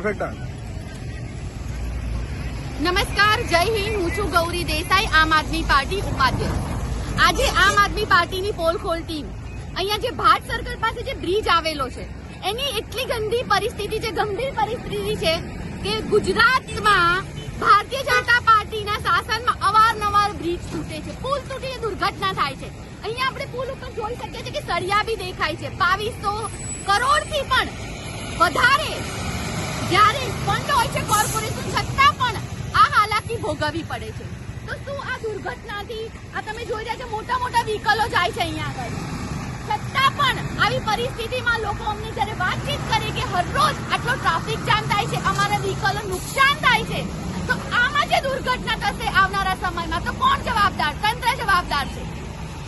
perfecta. નમસ્કાર, જય હિન્દ. હું છું ગૌરી દેસાઈ, આમ આદમી પાર્ટી ઉપાધ્યક્ષ. આજે આમ આદમી પાર્ટીની પોલખોલ ટીમ અહીંયા જે ભાટ સર્કલ પાસે જે બ્રિજ આવેલો છે એની એટલી ગંદી પરિસ્થિતિ છે, ગંભીર પરિસ્થિતિ છે કે ગુજરાતમાં ભારતીય જનતા પાર્ટીના શાસનમાં અવારનવાર બ્રિજ તૂટે છે, પુલ તૂટીને દુર્ઘટના થાય છે. અહીંયા આપણે પુલ ઉપર જોઈ શકીએ છીએ કે સળિયા બી દેખાય છે. 2200 કરોડથી પણ વધારે જ્યારે ફંડ હોય છે કોર્પોરેશન, છતાં પણ આ હાલાકી ભોગવવી પડે છે. તો શું આ દુર્ઘટનાથી આ તમે જોઈ રહ્યા છો મોટા મોટા વ્હીકલો જાય છે અહીંયા આગળ, છતાં પણ આવી પરિસ્થિતિમાં લોકો અમને જ્યારે વાતચીત કરે કે હરરોજ આટલો ટ્રાફિક જામ થાય છે, અમારા વ્હીકલો નુકસાન થાય છે, તો આમાં જે દુર્ઘટના થશે આવનારા સમયમાં તો કોણ જવાબદાર? તંત્ર જવાબદાર છે.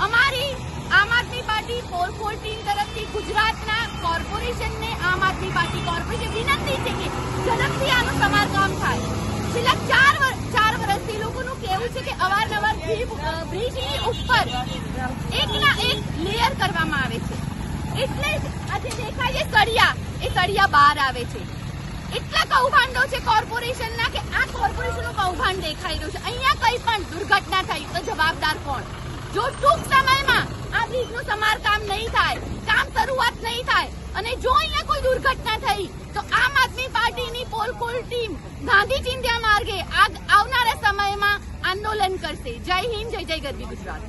અમારી આમ આદમી પાર્ટી પોલખોલ ટીમ તરફથી ગુજરાતના કોર્પોરેશનને આમ આદમી પાર્ટી કોર્પોરેશન વિનંતી છે કે ઝડપથી આનું સમારકામ થાય. છેલ્લા 4 વર્ષથી લોકોનું કહેવું છે કે અવારનવાર બ્રિજની ઉપર એકના એક લેયર કરવામાં આવે છે, એટલે જ આજે દેખાય છે સળિયા, એ સળિયા બહાર આવે છે. એટલા કૌભાંડો છે કોર્પોરેશનના કે આ કોર્પોરેશનનું કૌભાંડ દેખાઈ રહ્યું છે. અહીંયા કઈ પણ દુર્ઘટના થઈ તો જવાબદાર કોણ? જો ટૂંક સમયમાં આ બ્રિજનું સમારકામ નહીં થાય, કામ શરૂઆત નહીં થાય અને જો અહીંયા કોઈ દુર્ઘટના થઈ તો આમ આદમી પાર્ટીની પોલખોલ ટીમ ગાંધી ચિંધ્યા માર્ગે આવનારા સમયમાં આંદોલન કરશે. જય હિન્દ, જય જય ગરવી ગુજરાત.